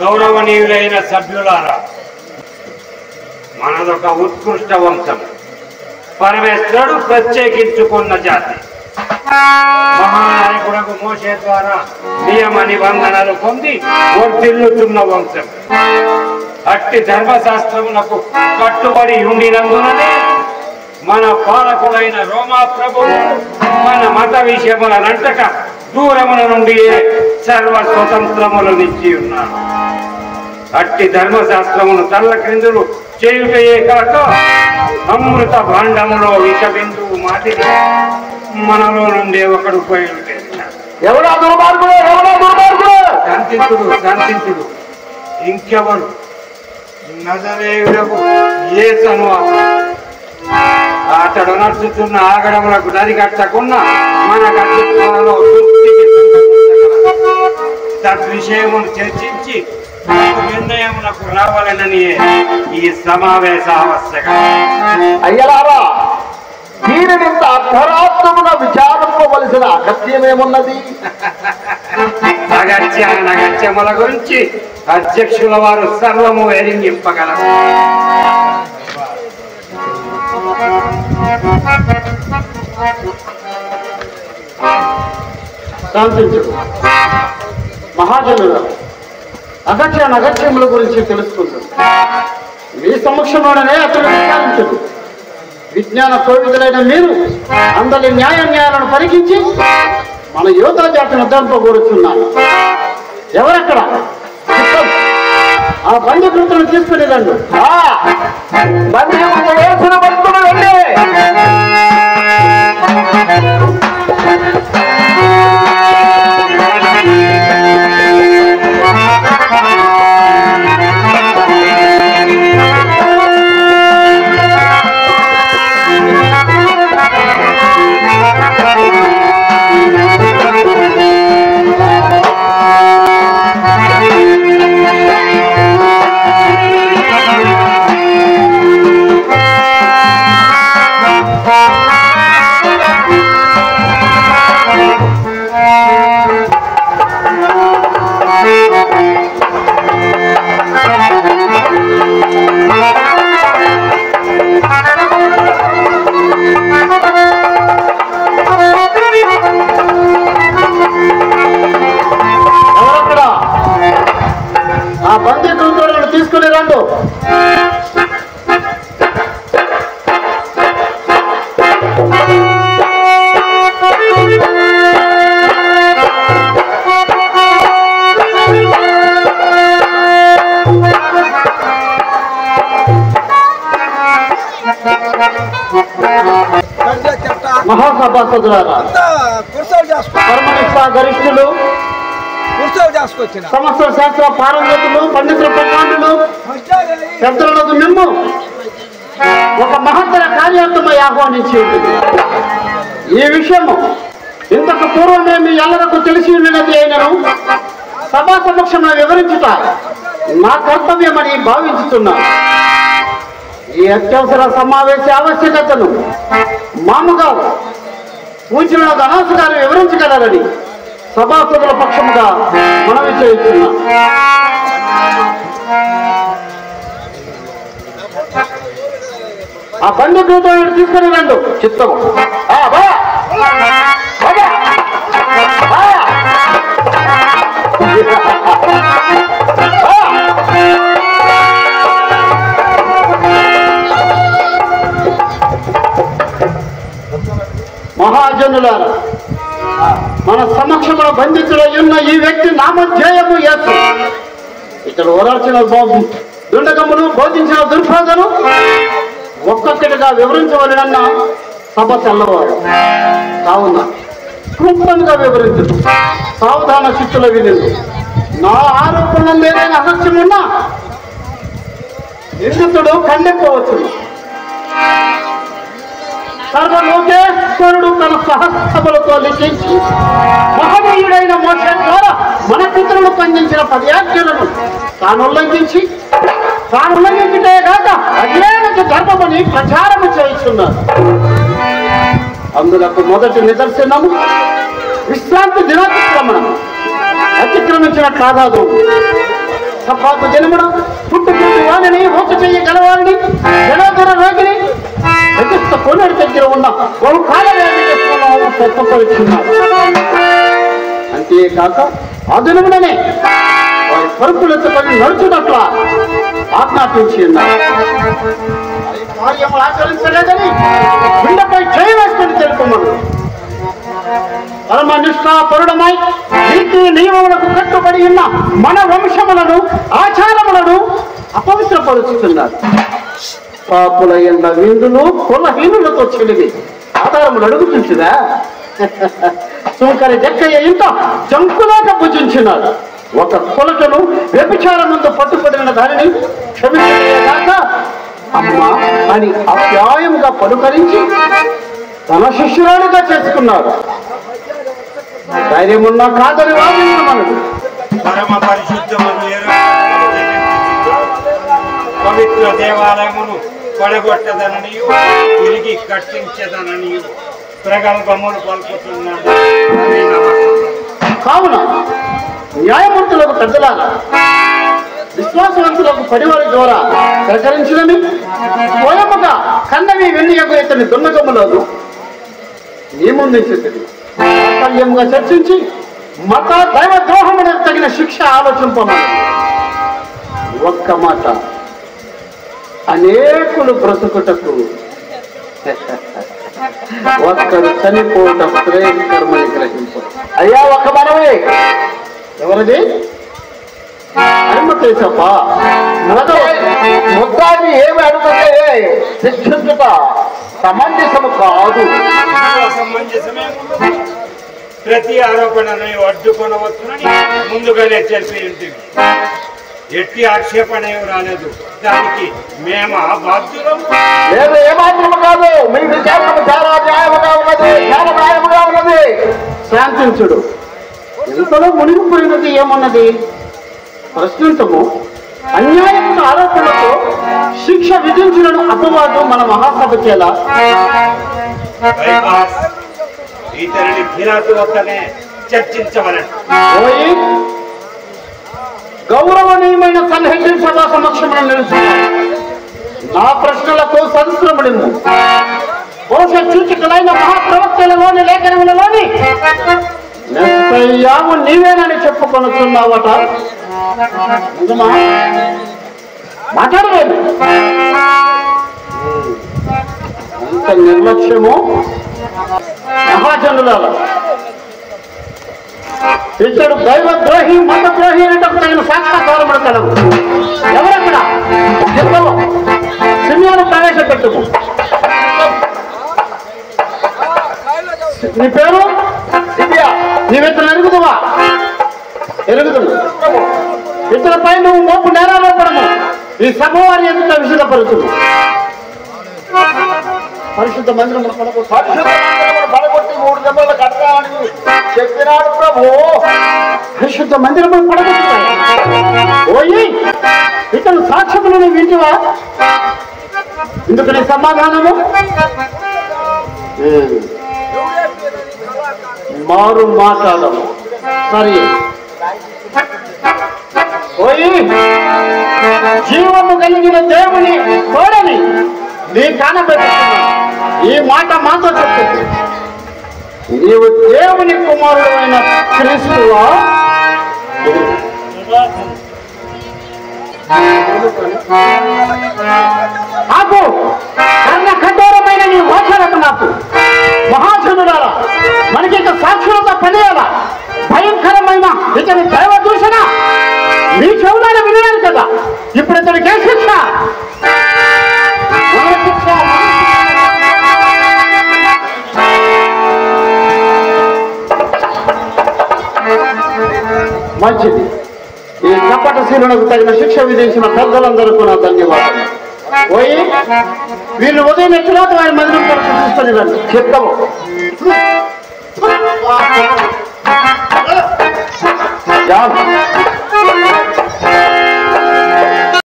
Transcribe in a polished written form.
గౌరవనీయులైన సభ్యులారా, మనదొక ఉత్కృష్ట వంశం. పరమేశ్వరుడు ప్రత్యేకించుకున్న జాతి. మహానాయకులకు మోషే ద్వారా నియమ నిబంధనలు పొంది వర్ధిల్లుతున్న వంశం. అట్టి ధర్మశాస్త్రములకు కట్టుబడి ఉండినందుననే మన పాలకులైన రోమా ప్రభువు మన మత విషయములనంతట దూరముల నుండి సర్వ స్వతంత్రములనిచ్చి ఉన్నారు. అట్టి ధర్మశాస్త్రమును తల్ల క్రిందులు చేయుటయే కాక అమృత భాండములో విష బిందువు మాదిరి మనలో నుండే ఒకడు బయలుదేరినాడు. శాంతించుడు ఇంకెవరు? నజరేయుడకు యేసును అతడు నడుచుతున్న ఆగడములకు నరికట్టకున్న మన గట్టిలో తద్విషయమును చర్చించి నిర్ణయమునకు రావాలనని ఈ సమావేశ ఆవశ్యకత. అయ్యలారా, దీనినింత అర్ధరాత్రముగా విచారింపవలసిన అగత్యమేమున్నది? అగత్యముల గురించి అధ్యక్షుల వారు సర్వము ఎరింగింపగలరు. శాంతించుడు మహాజనుల అగత్యముల గురించి తెలుసుకుంటాడు. మీ సమక్షంలోనే అతడు విచారించడు. విజ్ఞాన కోవిదులైన మీరు అందరి న్యాయాలను పరికించి మన యోధా జాతిని ఉద్ధరింపకూరుచున్నారు. ఎవరక్కడ? ఆ బంధుకృతులను తీసుకుని రండు. ఆ బంధుకృతులను తీసుకుని రండు. మహాసభాసదులారా, పరమనిష్ఠ గరిష్ఠులు, సమస్త శాస్త్ర పారంగతులు, పండితుల ప్రకాండులు, పెద్దలకు మిమ్ము ఒక మహత్తర కార్యార్థమై ఆహ్వానించి ఉంటుంది. ఈ విషయము ఇంతకు పూర్వమే మీ ఎల్లరకు తెలిసి ఉన్నది అయినను సభా సమక్షంలో వివరించుట నా కర్తవ్యమని భావించుతున్నాను. ఈ అత్యవసర సమావేశ ఆవశ్యకతను మామగారు పూజల ధనాసు గారు వివరించగలరని సభాసదుల పక్షముగా మనవి చేస్తున్నాం. ఆ బండి గ్రూపాలను తీసుకుని రండు. చిత్తము మహాజనులారా, మన సమక్షంలో బంధితుడై ఉన్న ఈ వ్యక్తి నామధ్యేయము యేసు. ఇతడు ఓదార్చిన దుండగమును, బోధించిన దుర్బోధను ఒక్కొక్కటిగా వివరించవలనన్న సభ తెల్లవారు. కావున క్లుప్తంగా వివరించదు. సావధాన చిత్తుల వినింది. నా ఆరోపణలు ఏదైనా అసత్యమున్నా నిందితుడు ఖండింపవచ్చు. సర్వలోకేశ్వరుడు తన సహస్రములతో లిఖించి మహనీయుడైన మోషే ద్వారా మన పితరులు పండించిన 10 ఆజ్ఞలను తాను ఉల్లంఘించుటే కాక అజ్ఞానకు ధర్మమని ప్రచారము చేస్తున్నారు. అందులకు మొదటి నిదర్శనము విశ్రాంతి దినాతిక్రమణం. అతిక్రమించిన కాదాదు సభకు జనముడు పుట్టుకుంటూ వాణిని ఓటు చేయగలవారిని జనాదర రోగిని ప్రతిష్ట కోనేరు దగ్గర ఉన్న బహుకాల వ్యాధిస్తున్నాడు. అంతేకాక ఆ దినముననే వారి పరుపులెత్తుకొని నడుచున్నట్ల ఆజ్ఞాపించి ఉన్నారు. కార్యములు ఆచరించలేదని గుండెపై చేయి వేసుకొని తెలుపుమను. పరమ నిష్ఠాపరుడమై నీతి నియమములకు కట్టుబడి ఉన్న మన వంశములను ఆచారములను అపవిత్రపరుచుతున్నారు. పాపుల ఎండ విందులు కులహీనులతో చెలివి ఆధారములు అడుగుతుంటుదా? సుంకరి జక్కయ్య ఇంత జంకులాక భుజించినాడు. ఒక కొలటను వ్యభిచారం ముందు పట్టుబడిన దానిని క్షమించలేదాక అమ్మా అని అప్యాయముగా పలుకరించి తన శిష్యురాలుగా చేసుకున్నాడు. ధైర్యమున్నా కాదని వాదించమను. పరమ పరిశుద్ధమును పవిత్ర దేవాలయమును పడగొట్టదననియు తిరిగి కట్టించదననియు ప్రగల్భములు పలుకుతున్నాడు. కావున న్యాయమూర్తులకు పెద్దలాగా విశ్వాసవంతులకు పరివారి ద్వారా సహకరించినని స్వయముగా కన్నవి వెన్నియకు ఇతని దున్నగములను నియమించింది. సాకల్యంగా చర్చించి మత దైవ ద్రోహమునకు తగిన శిక్ష ఆలోచింపమని. ఒక్క మాట అనేకులు బ్రతుకుటకు ఒక్కడు చనిపోవటం శ్రేయస్కరమని గ్రహింపు. అయ్యా ఒక్క మనమే. ఎవరిది? ముద్దాన్ని ఏమి అడుగుతే శిక్షించుట సమంజసము కాదు. ప్రతి ఆరోపణను అడ్డుకొనవచ్చునని ముందుగానే తెలిపి ఉంటుంది. ఎట్టి ఆక్షేపణ రాలేదు. దానికి మేము బాధ్యులము. లేదు, ఏమాత్రము కాదు. మీ విచారణము చాలా న్యాయముగా ఉన్నది, చాలా న్యాయముగా ఉన్నది. శాంతించుడు. ఎంతలో మునిగిపోయినది ఏమన్నది? ప్రశ్నించము. అన్యాయమైన ఆరోపణలతో శిక్ష విధించడం అపవాదు మన మహాసభ చేలా. ఇతరుని ఫిరాతు వద్దనే చర్చించవలను. గౌరవనీయమైన సన్నిహితుల సభా సమక్షంలో నిలుచున్నాను. నా ప్రశ్నలకు సంశ్రమణము. బహుశా సూచికలైన మహాప్రవక్తలలోని లేఖనములలోని యాము నీవేనని చెప్పుకొనుచున్నావట. నిజమా? మాట్లాడలేదు. అంత నిర్లక్ష్యము మహాజనుల. ఇతడు దైవద్రోహి మతద్రోహి అనేటప్పుడు తగిన సాక్షాత్కారం కలవు. ఎవరక్కడ? సినిమాను ప్రవేశపెట్టుము. నీ పేరు? నీవితను ఎరుగుదువా? ఎరుగుదువు. ఇతరులపై నువ్వు మోపు నేరారోపడము ఈ సభ వారి ఎదుట విషదపరుచును. పరిశుద్ధ మందిరం పడగొట్టి 3 దెబ్బలు కట్టాలని చెప్పినాడు ప్రభు. పరిశుద్ధ మందిరము పడగొట్టుతాయి. ఓయి ఇతను సాక్ష్యములను వింటివా? ఎందుకని సమాధానము? మారు మాట్లాడము. సరే ఓయి జీవము కలిగిన దేవుని తోడని నీ కానబెట్టుకున్నా. ఈ మాట మాతో చెప్తుంది. నీవు దేవుని కుమారుడు అయిన క్రీస్తువా? నాకు కర్ణ కఠోరమైన నీ వాచనకు నాకు మహాజనులారా మనకి ఇక సాక్షులతో పనియాలా? భయంకరమైన ఇతని దైవ దూషణ మీ చెవులారా వినలేదు కదా. ఇప్పుడు ఇతనికి ఏ శిక్ష? మంచిది. ఈ కపటశీలునకు తగిన శిక్ష విధించిన పెద్దలందరూ నా ధన్యవాదాలు. పోయి వీళ్ళు ఉదయం ఎత్తులాత వారి మందిరం కొరకు చూసుకొని రండి. చిత్తము